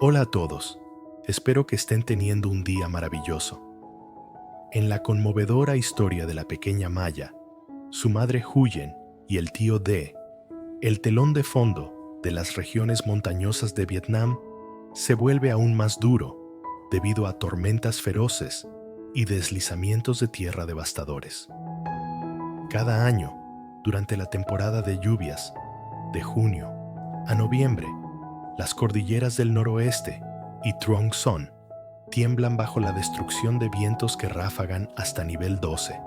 Hola a todos, espero que estén teniendo un día maravilloso. En la conmovedora historia de la pequeña Maya, su madre Huyen y el tío De, el telón de fondo de las regiones montañosas de Vietnam se vuelve aún más duro debido a tormentas feroces y deslizamientos de tierra devastadores. Cada año, durante la temporada de lluvias, de junio a noviembre, las cordilleras del noroeste y Truong Son tiemblan bajo la destrucción de vientos que ráfagan hasta nivel 12,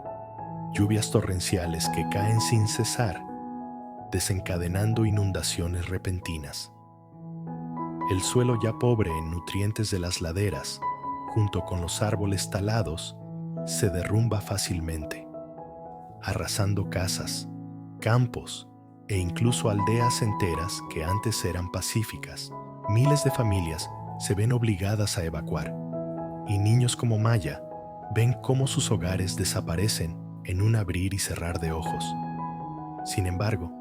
lluvias torrenciales que caen sin cesar, desencadenando inundaciones repentinas. El suelo ya pobre en nutrientes de las laderas, junto con los árboles talados, se derrumba fácilmente, arrasando casas, campos e incluso aldeas enteras que antes eran pacíficas. Miles de familias se ven obligadas a evacuar, y niños como Maya ven cómo sus hogares desaparecen en un abrir y cerrar de ojos. Sin embargo,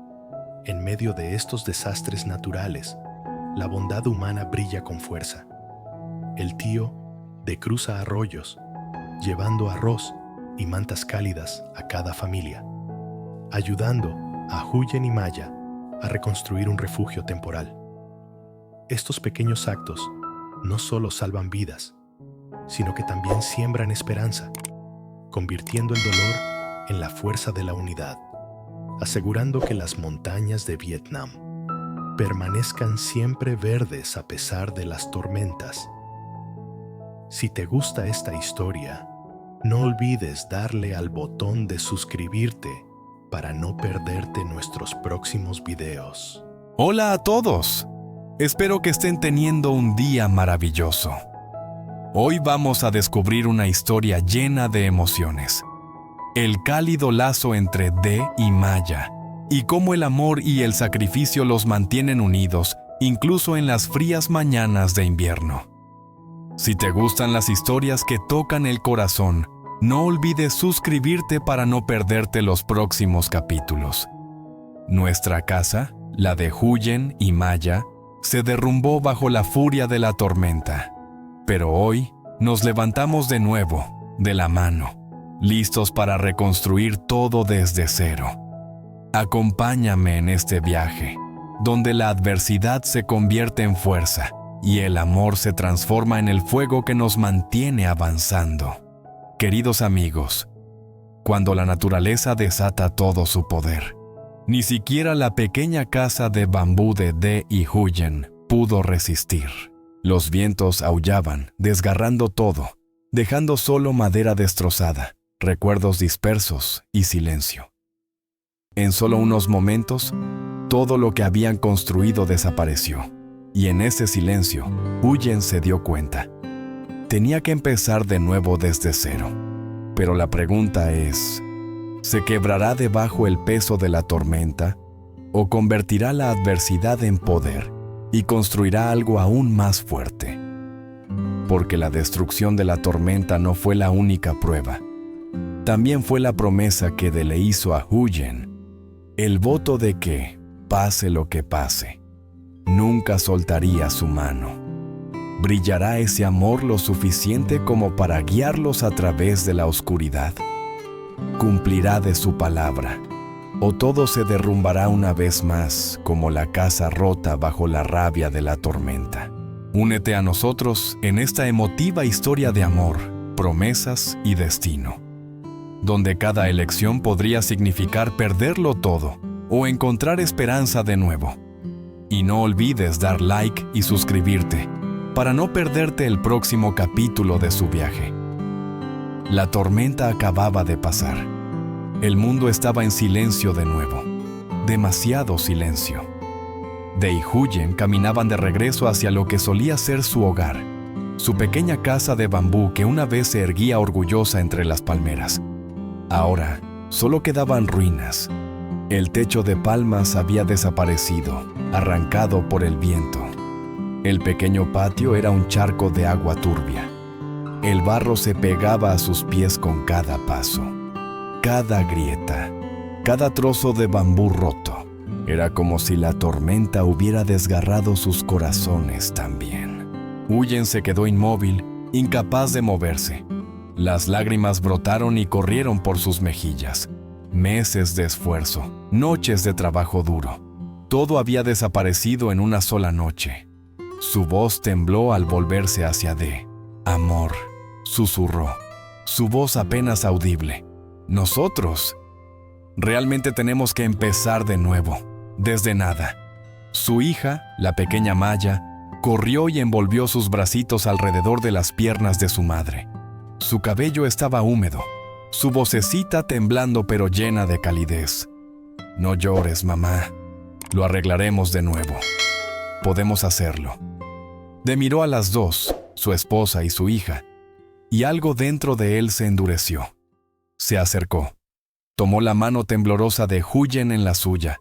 en medio de estos desastres naturales, la bondad humana brilla con fuerza. El tío De cruza arroyos, llevando arroz y mantas cálidas a cada familia, ayudando a Huyen y Maya a reconstruir un refugio temporal. Estos pequeños actos no solo salvan vidas, sino que también siembran esperanza, convirtiendo el dolor en la fuerza de la unidad, asegurando que las montañas de Vietnam permanezcan siempre verdes a pesar de las tormentas. Si te gusta esta historia, no olvides darle al botón de suscribirte para no perderte nuestros próximos videos. Hola a todos. Espero que estén teniendo un día maravilloso. Hoy vamos a descubrir una historia llena de emociones. El cálido lazo entre De y Maya, y cómo el amor y el sacrificio los mantienen unidos, incluso en las frías mañanas de invierno. Si te gustan las historias que tocan el corazón, no olvides suscribirte para no perderte los próximos capítulos. Nuestra casa, la de Huyen y Maya, se derrumbó bajo la furia de la tormenta. Pero hoy nos levantamos de nuevo, de la mano, listos para reconstruir todo desde cero. Acompáñame en este viaje, donde la adversidad se convierte en fuerza y el amor se transforma en el fuego que nos mantiene avanzando. Queridos amigos, cuando la naturaleza desata todo su poder, ni siquiera la pequeña casa de bambú de De y Huyen pudo resistir. Los vientos aullaban, desgarrando todo, dejando solo madera destrozada, recuerdos dispersos y silencio. En solo unos momentos, todo lo que habían construido desapareció, y en ese silencio, Huyen se dio cuenta. Tenía que empezar de nuevo desde cero. Pero la pregunta es, ¿se quebrará debajo el peso de la tormenta o convertirá la adversidad en poder y construirá algo aún más fuerte? Porque la destrucción de la tormenta no fue la única prueba. También fue la promesa que De le hizo a Huyen, el voto de que, pase lo que pase, nunca soltaría su mano. ¿Brillará ese amor lo suficiente como para guiarlos a través de la oscuridad? ¿Cumplirá de su palabra? ¿O todo se derrumbará una vez más como la casa rota bajo la rabia de la tormenta? Únete a nosotros en esta emotiva historia de amor, promesas y destino, donde cada elección podría significar perderlo todo o encontrar esperanza de nuevo. Y no olvides dar like y suscribirte para no perderte el próximo capítulo de su viaje. La tormenta acababa de pasar. El mundo estaba en silencio de nuevo. Demasiado silencio. De y Huyen caminaban de regreso hacia lo que solía ser su hogar, su pequeña casa de bambú que una vez se erguía orgullosa entre las palmeras. Ahora, solo quedaban ruinas. El techo de palmas había desaparecido, arrancado por el viento. El pequeño patio era un charco de agua turbia. El barro se pegaba a sus pies con cada paso. Cada grieta, cada trozo de bambú roto, era como si la tormenta hubiera desgarrado sus corazones también. Huyen se quedó inmóvil, incapaz de moverse. Las lágrimas brotaron y corrieron por sus mejillas. Meses de esfuerzo, noches de trabajo duro. Todo había desaparecido en una sola noche. Su voz tembló al volverse hacia D. Amor, susurró. Su voz apenas audible. Nosotros. Realmente tenemos que empezar de nuevo, desde nada. Su hija, la pequeña Maya, corrió y envolvió sus bracitos alrededor de las piernas de su madre. Su cabello estaba húmedo, su vocecita temblando pero llena de calidez. No llores, mamá. Lo arreglaremos de nuevo. Podemos hacerlo. D miró a las dos, su esposa y su hija, y algo dentro de él se endureció. Se acercó. Tomó la mano temblorosa de Huyen en la suya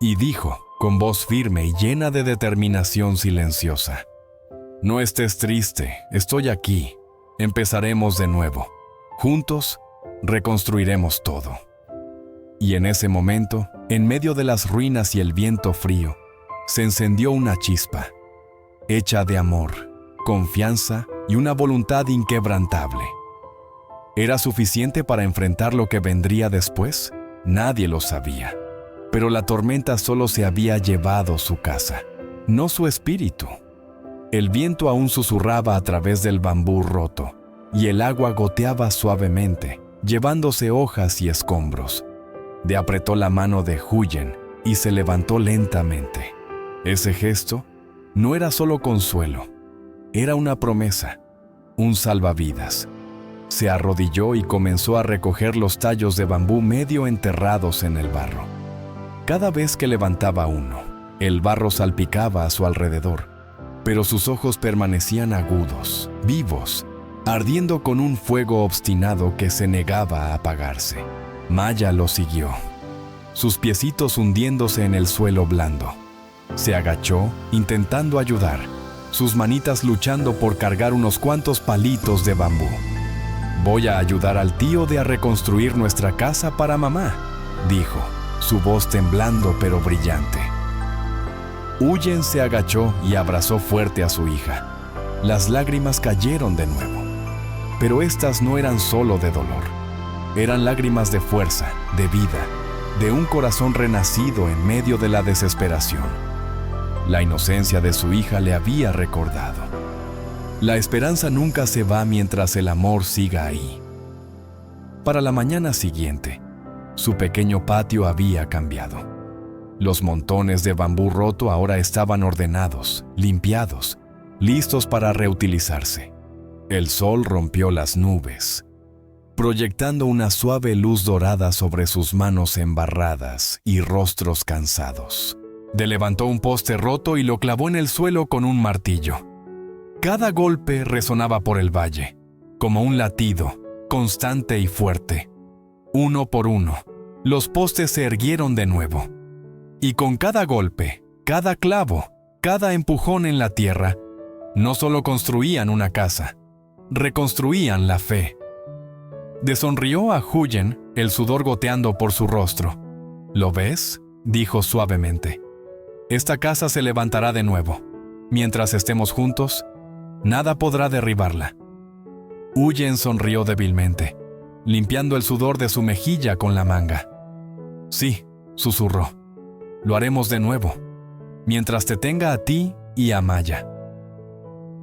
y dijo, con voz firme y llena de determinación silenciosa: No estés triste, estoy aquí. Empezaremos de nuevo. Juntos, reconstruiremos todo. Y en ese momento, en medio de las ruinas y el viento frío, se encendió una chispa, hecha de amor, confianza y una voluntad inquebrantable. ¿Era suficiente para enfrentar lo que vendría después? Nadie lo sabía. Pero la tormenta solo se había llevado su casa, no su espíritu. El viento aún susurraba a través del bambú roto, y el agua goteaba suavemente, llevándose hojas y escombros. D apretó la mano de Huyen y se levantó lentamente. Ese gesto no era solo consuelo, era una promesa, un salvavidas. Se arrodilló y comenzó a recoger los tallos de bambú medio enterrados en el barro. Cada vez que levantaba uno, el barro salpicaba a su alrededor, pero sus ojos permanecían agudos, vivos, ardiendo con un fuego obstinado que se negaba a apagarse. Maya lo siguió, sus piecitos hundiéndose en el suelo blando. Se agachó, intentando ayudar, sus manitas luchando por cargar unos cuantos palitos de bambú. «Voy a ayudar al tío D a reconstruir nuestra casa para mamá», dijo, su voz temblando pero brillante. Huyen se agachó y abrazó fuerte a su hija. Las lágrimas cayeron de nuevo. Pero estas no eran solo de dolor. Eran lágrimas de fuerza, de vida, de un corazón renacido en medio de la desesperación. La inocencia de su hija le había recordado: la esperanza nunca se va mientras el amor siga ahí. Para la mañana siguiente, su pequeño patio había cambiado. Los montones de bambú roto ahora estaban ordenados, limpiados, listos para reutilizarse. El sol rompió las nubes, proyectando una suave luz dorada sobre sus manos embarradas y rostros cansados. D levantó un poste roto y lo clavó en el suelo con un martillo. Cada golpe resonaba por el valle, como un latido, constante y fuerte. Uno por uno, los postes se erguieron de nuevo. Y con cada golpe, cada clavo, cada empujón en la tierra, no solo construían una casa, reconstruían la fe. D sonrió a Huyen, el sudor goteando por su rostro. «¿Lo ves?», dijo suavemente. «Esta casa se levantará de nuevo. Mientras estemos juntos, nada podrá derribarla». Huyen sonrió débilmente, limpiando el sudor de su mejilla con la manga. «Sí», susurró, «lo haremos de nuevo, mientras te tenga a ti y a Maya».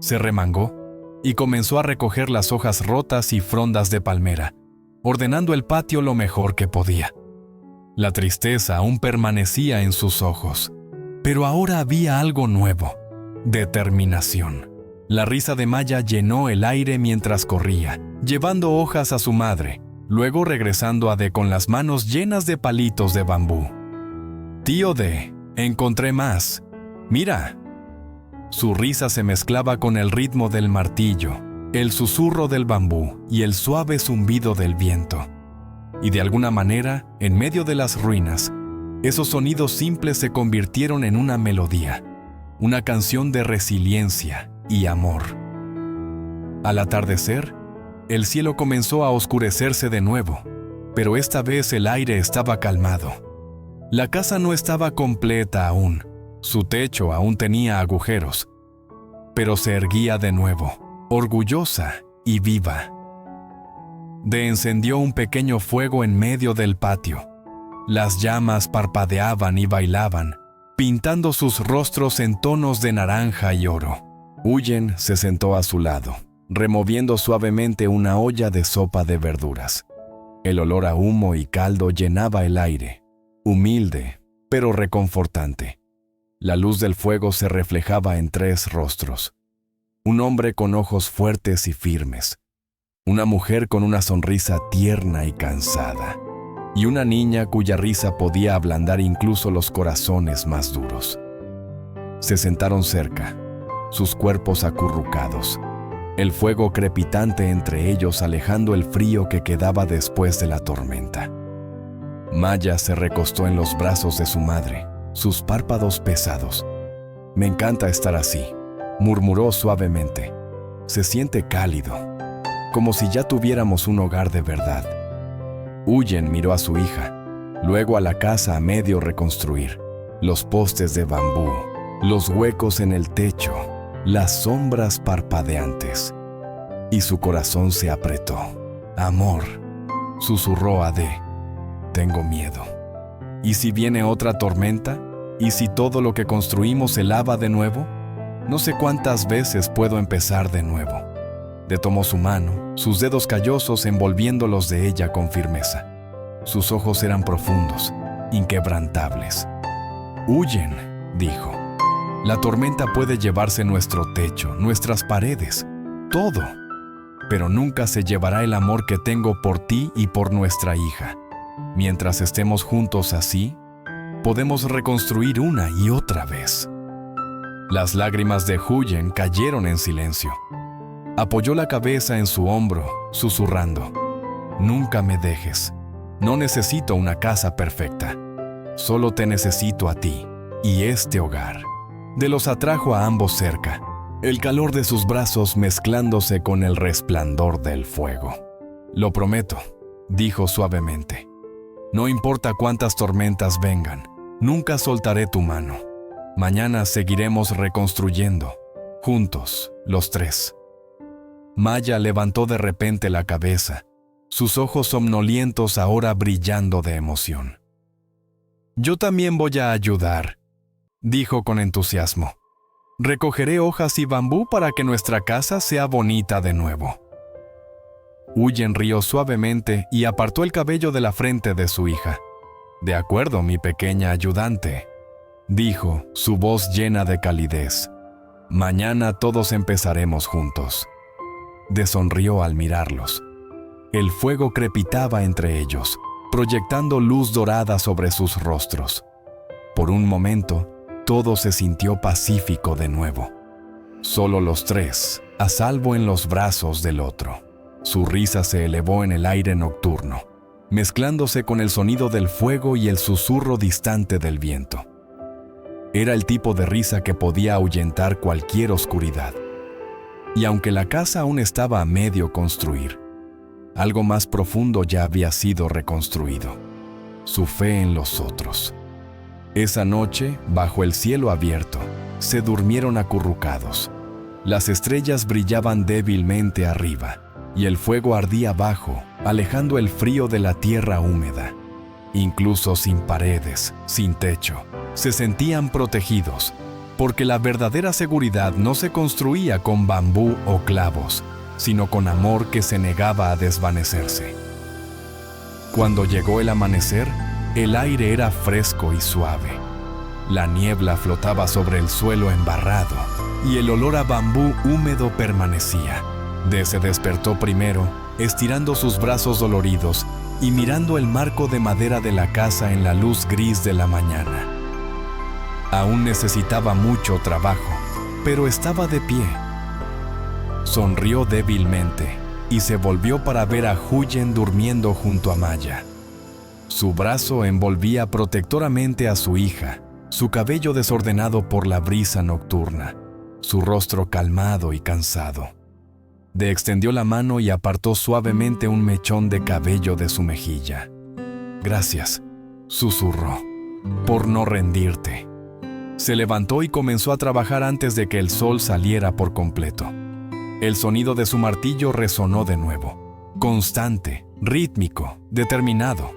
Se remangó y comenzó a recoger las hojas rotas y frondas de palmera, ordenando el patio lo mejor que podía. La tristeza aún permanecía en sus ojos, pero ahora había algo nuevo: determinación. La risa de Maya llenó el aire mientras corría, llevando hojas a su madre, luego regresando a D con las manos llenas de palitos de bambú. «Tío D, encontré más. Mira». Su risa se mezclaba con el ritmo del martillo, el susurro del bambú y el suave zumbido del viento. Y de alguna manera, en medio de las ruinas, esos sonidos simples se convirtieron en una melodía, una canción de resiliencia y amor. Al atardecer, el cielo comenzó a oscurecerse de nuevo, pero esta vez el aire estaba calmado. La casa no estaba completa aún, su techo aún tenía agujeros, pero se erguía de nuevo, orgullosa y viva. De encendió un pequeño fuego en medio del patio. Las llamas parpadeaban y bailaban, pintando sus rostros en tonos de naranja y oro. Huyen se sentó a su lado, removiendo suavemente una olla de sopa de verduras. El olor a humo y caldo llenaba el aire, humilde, pero reconfortante. La luz del fuego se reflejaba en 3 rostros. Un hombre con ojos fuertes y firmes, una mujer con una sonrisa tierna y cansada, y una niña cuya risa podía ablandar incluso los corazones más duros. Se sentaron cerca, sus cuerpos acurrucados, el fuego crepitante entre ellos alejando el frío que quedaba después de la tormenta. Maya se recostó en los brazos de su madre, sus párpados pesados. «Me encanta estar así», murmuró suavemente. «Se siente cálido, como si ya tuviéramos un hogar de verdad». Huyen miró a su hija, luego a la casa a medio reconstruir, los postes de bambú, los huecos en el techo, las sombras parpadeantes. Y su corazón se apretó. «Amor», susurró Ade, «tengo miedo. ¿Y si viene otra tormenta? ¿Y si todo lo que construimos se lava de nuevo? No sé cuántas veces puedo empezar de nuevo». Detomó su mano, sus dedos callosos envolviéndolos de ella con firmeza. Sus ojos eran profundos, inquebrantables. «Huyen», dijo. «La tormenta puede llevarse nuestro techo, nuestras paredes, todo, pero nunca se llevará el amor que tengo por ti y por nuestra hija. Mientras estemos juntos así, podemos reconstruir una y otra vez». Las lágrimas de Huyen cayeron en silencio. Apoyó la cabeza en su hombro, susurrando: «Nunca me dejes. No necesito una casa perfecta. Solo te necesito a ti y este hogar». De los atrajo a ambos cerca, el calor de sus brazos mezclándose con el resplandor del fuego. «Lo prometo», dijo suavemente. «No importa cuántas tormentas vengan, nunca soltaré tu mano. Mañana seguiremos reconstruyendo, juntos, los 3». Maya levantó de repente la cabeza, sus ojos somnolientos ahora brillando de emoción. «Yo también voy a ayudar», dijo con entusiasmo. «Recogeré hojas y bambú para que nuestra casa sea bonita de nuevo». Huyen rió suavemente y apartó el cabello de la frente de su hija. «De acuerdo, mi pequeña ayudante», dijo, su voz llena de calidez. «Mañana todos empezaremos juntos». Sonrió al mirarlos. El fuego crepitaba entre ellos, proyectando luz dorada sobre sus rostros. Por un momento, todo se sintió pacífico de nuevo. Solo los 3, a salvo en los brazos del otro. Su risa se elevó en el aire nocturno, mezclándose con el sonido del fuego y el susurro distante del viento. Era el tipo de risa que podía ahuyentar cualquier oscuridad. Y aunque la casa aún estaba a medio construir, algo más profundo ya había sido reconstruido: su fe en los otros. Esa noche, bajo el cielo abierto, se durmieron acurrucados. Las estrellas brillaban débilmente arriba, y el fuego ardía abajo, alejando el frío de la tierra húmeda. Incluso sin paredes, sin techo, se sentían protegidos, porque la verdadera seguridad no se construía con bambú o clavos, sino con amor que se negaba a desvanecerse. Cuando llegó el amanecer, el aire era fresco y suave. La niebla flotaba sobre el suelo embarrado y el olor a bambú húmedo permanecía. Se despertó primero, estirando sus brazos doloridos y mirando el marco de madera de la casa en la luz gris de la mañana. Aún necesitaba mucho trabajo, pero estaba de pie. Sonrió débilmente y se volvió para ver a Huyen durmiendo junto a Maya. Su brazo envolvía protectoramente a su hija, su cabello desordenado por la brisa nocturna, su rostro calmado y cansado. Extendió la mano y apartó suavemente un mechón de cabello de su mejilla. «Gracias», susurró, «por no rendirte. Se levantó y comenzó a trabajar antes de que el sol saliera por completo. El sonido de su martillo resonó de nuevo, constante, rítmico, determinado.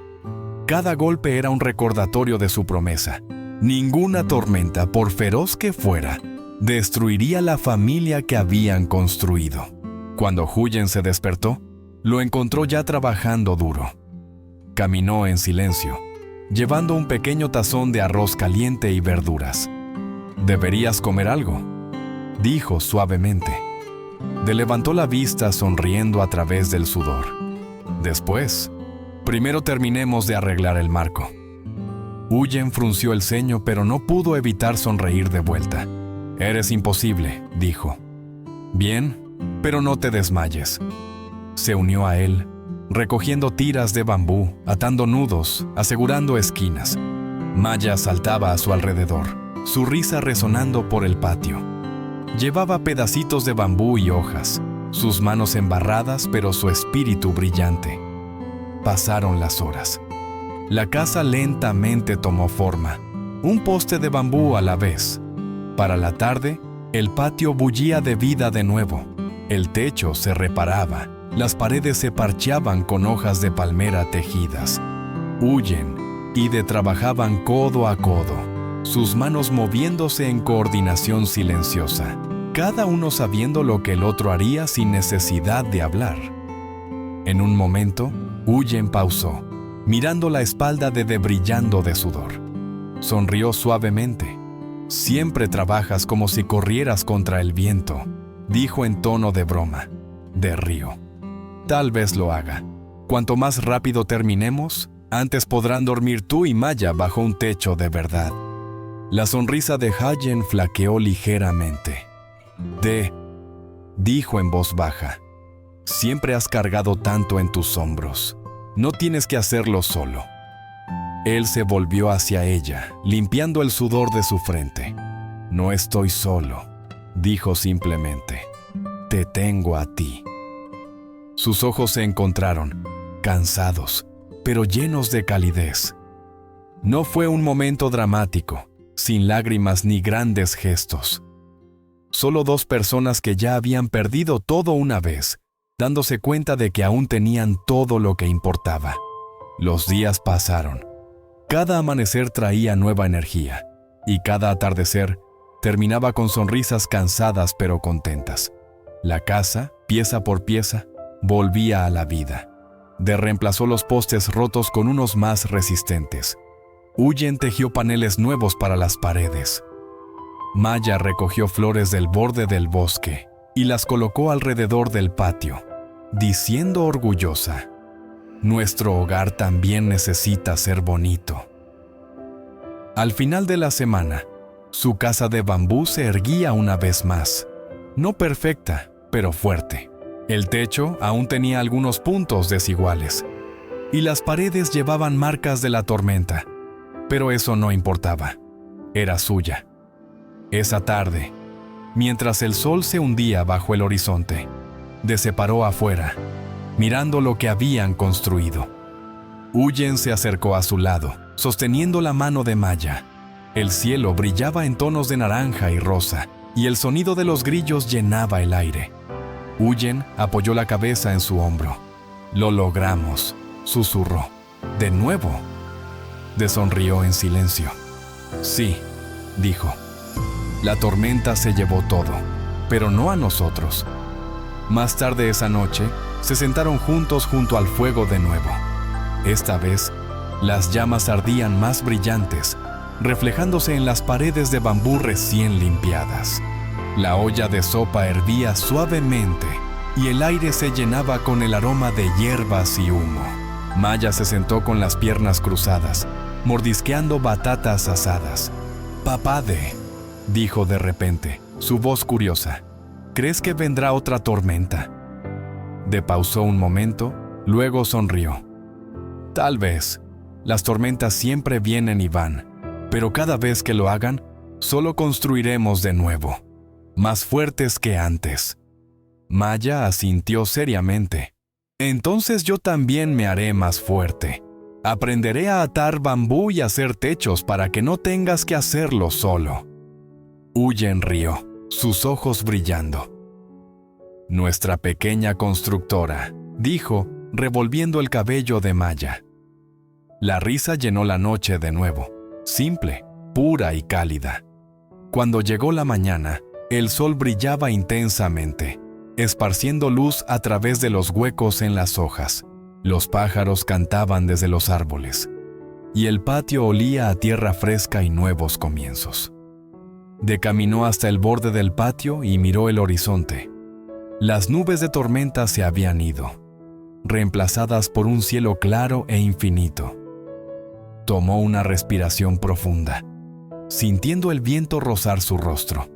Cada golpe era un recordatorio de su promesa. Ninguna tormenta, por feroz que fuera, destruiría la familia que habían construido. Cuando Huyen se despertó, lo encontró ya trabajando duro. Caminó en silencio, llevando un pequeño tazón de arroz caliente y verduras. «Deberías comer algo», dijo suavemente. Levantó la vista sonriendo a través del sudor. «Después, primero terminemos de arreglar el marco». Huyen frunció el ceño, pero no pudo evitar sonreír de vuelta. «Eres imposible», dijo. «Bien, pero no te desmayes». Se unió a él, recogiendo tiras de bambú, atando nudos, asegurando esquinas. Maya saltaba a su alrededor, su risa resonando por el patio. Llevaba pedacitos de bambú y hojas, sus manos embarradas, pero su espíritu brillante. Pasaron las horas. La casa lentamente tomó forma, un poste de bambú a la vez. Para la tarde, el patio bullía de vida de nuevo. El techo se reparaba, las paredes se parcheaban con hojas de palmera tejidas. Huyen y trabajaban codo a codo, sus manos moviéndose en coordinación silenciosa, cada uno sabiendo lo que el otro haría sin necesidad de hablar. En un momento, Huyen pausó, mirando la espalda de brillando de sudor. Sonrió suavemente. «Siempre trabajas como si corrieras contra el viento», dijo en tono de broma. De río. «Tal vez lo haga. Cuanto más rápido terminemos, antes podrán dormir tú y Maya bajo un techo de verdad». La sonrisa de Huyen flaqueó ligeramente. Dijo en voz baja. «Siempre has cargado tanto en tus hombros. No tienes que hacerlo solo». Él se volvió hacia ella, limpiando el sudor de su frente. «No estoy solo», dijo simplemente. «Te tengo a ti». Sus ojos se encontraron, cansados, pero llenos de calidez. No fue un momento dramático, sin lágrimas ni grandes gestos. Solo dos personas que ya habían perdido todo una vez, dándose cuenta de que aún tenían todo lo que importaba. Los días pasaron. Cada amanecer traía nueva energía, y cada atardecer terminaba con sonrisas cansadas pero contentas. La casa, pieza por pieza, volvía a la vida. Reemplazó los postes rotos con unos más resistentes. Huyen tejió paneles nuevos para las paredes. Maya recogió flores del borde del bosque y las colocó alrededor del patio, diciendo orgullosa: «Nuestro hogar también necesita ser bonito». Al final de la semana, su casa de bambú se erguía una vez más. No perfecta, pero fuerte. El techo aún tenía algunos puntos desiguales, y las paredes llevaban marcas de la tormenta, pero eso no importaba. Era suya. Esa tarde, mientras el sol se hundía bajo el horizonte, se paró afuera, mirando lo que habían construido. Huyen se acercó a su lado, sosteniendo la mano de Maya. El cielo brillaba en tonos de naranja y rosa, y el sonido de los grillos llenaba el aire. Huyen apoyó la cabeza en su hombro. «Lo logramos», susurró. «De nuevo». Sonrió en silencio. «Sí», dijo. «La tormenta se llevó todo, pero no a nosotros». Más tarde esa noche, se sentaron juntos junto al fuego de nuevo. Esta vez, las llamas ardían más brillantes, reflejándose en las paredes de bambú recién limpiadas. La olla de sopa hervía suavemente y el aire se llenaba con el aroma de hierbas y humo. Maya se sentó con las piernas cruzadas, mordisqueando batatas asadas. «Papade», dijo de repente, su voz curiosa. «¿Crees que vendrá otra tormenta?» Pausó un momento, luego sonrió. «Tal vez. Las tormentas siempre vienen y van, pero cada vez que lo hagan, solo construiremos de nuevo, más fuertes que antes». Maya asintió seriamente. «Entonces yo también me haré más fuerte. Aprenderé a atar bambú y hacer techos para que no tengas que hacerlo solo». Huyen rió, sus ojos brillando. Nuestra pequeña constructora, dijo, revolviendo el cabello de Maya. La risa llenó la noche de nuevo, simple, pura y cálida. Cuando llegó la mañana, el sol brillaba intensamente, esparciendo luz a través de los huecos en las hojas. Los pájaros cantaban desde los árboles, y el patio olía a tierra fresca y nuevos comienzos. Caminó hasta el borde del patio y miró el horizonte. Las nubes de tormenta se habían ido, reemplazadas por un cielo claro e infinito. Tomó una respiración profunda, sintiendo el viento rozar su rostro.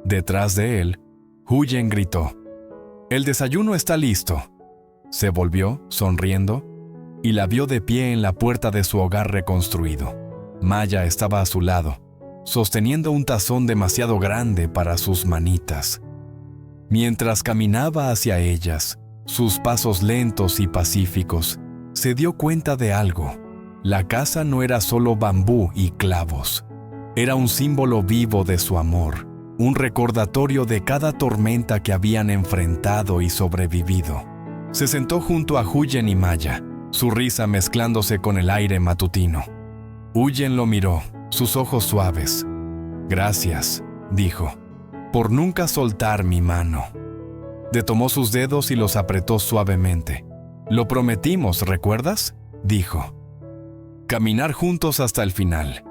Detrás de él, Huyen gritó: «El desayuno está listo». Se volvió, sonriendo, y la vio de pie en la puerta de su hogar reconstruido. Maya estaba a su lado, sosteniendo un tazón demasiado grande para sus manitas. Mientras caminaba hacia ellas, sus pasos lentos y pacíficos, se dio cuenta de algo. La casa no era solo bambú y clavos. Era un símbolo vivo de su amor, un recordatorio de cada tormenta que habían enfrentado y sobrevivido. Se sentó junto a Huyen y Maya, su risa mezclándose con el aire matutino. Huyen lo miró, sus ojos suaves. «Gracias», dijo, «por nunca soltar mi mano». Detomó sus dedos y los apretó suavemente. «Lo prometimos, ¿recuerdas?», dijo. «Caminar juntos hasta el final,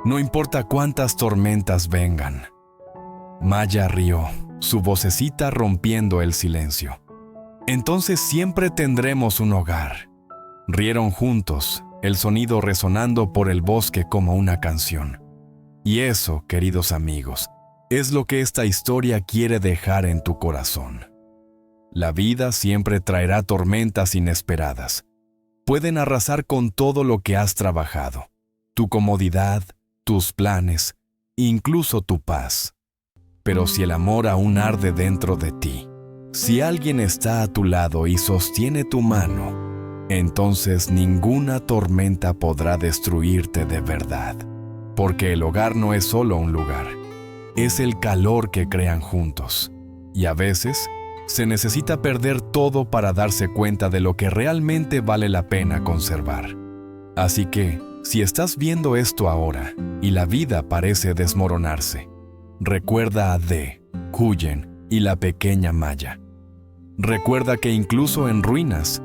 no importa cuántas tormentas vengan». Maya rió, su vocecita rompiendo el silencio. «Entonces siempre tendremos un hogar». Rieron juntos, el sonido resonando por el bosque como una canción. Y eso, queridos amigos, es lo que esta historia quiere dejar en tu corazón. La vida siempre traerá tormentas inesperadas. Pueden arrasar con todo lo que has trabajado, tu comodidad, tus planes, incluso tu paz. Pero si el amor aún arde dentro de ti, si alguien está a tu lado y sostiene tu mano, entonces ninguna tormenta podrá destruirte de verdad. Porque el hogar no es solo un lugar, es el calor que crean juntos. Y a veces se necesita perder todo para darse cuenta de lo que realmente vale la pena conservar. Así que, si estás viendo esto ahora y la vida parece desmoronarse, recuerda a Huyen y la pequeña Maya. Recuerda que incluso en ruinas,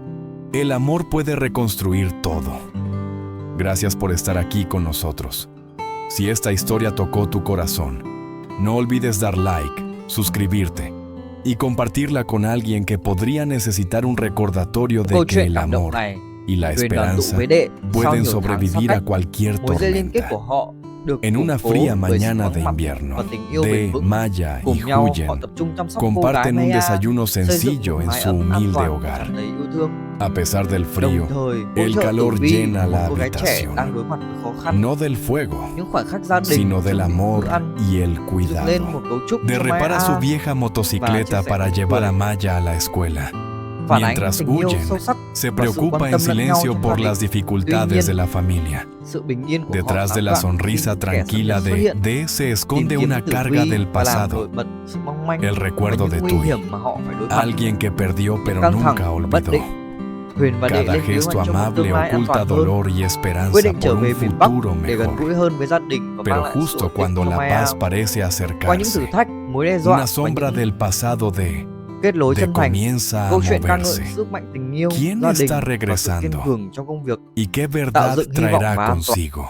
el amor puede reconstruir todo. Gracias por estar aquí con nosotros. Si esta historia tocó tu corazón, no olvides dar like, suscribirte y compartirla con alguien que podría necesitar un recordatorio de que el amor y la esperanza pueden sobrevivir a cualquier tormenta. En una fría mañana de invierno, Maya y Huyen comparten un desayuno sencillo en su humilde hogar. A pesar del frío, el calor llena la habitación, no del fuego, sino del amor y el cuidado. Repara su vieja motocicleta para llevar a Maya a la escuela, mientras Huyen se preocupa en silencio por las dificultades de la familia. Detrás de la sonrisa tranquila de se esconde una carga del pasado, el recuerdo de Tui, alguien que perdió pero nunca olvidó. Cada gesto amable oculta dolor y esperanza por un futuro mejor. Pero justo cuando la paz parece acercarse, una sombra del pasado comienza a moverse. ¿Quién está regresando? ¿Y qué verdad traerá consigo?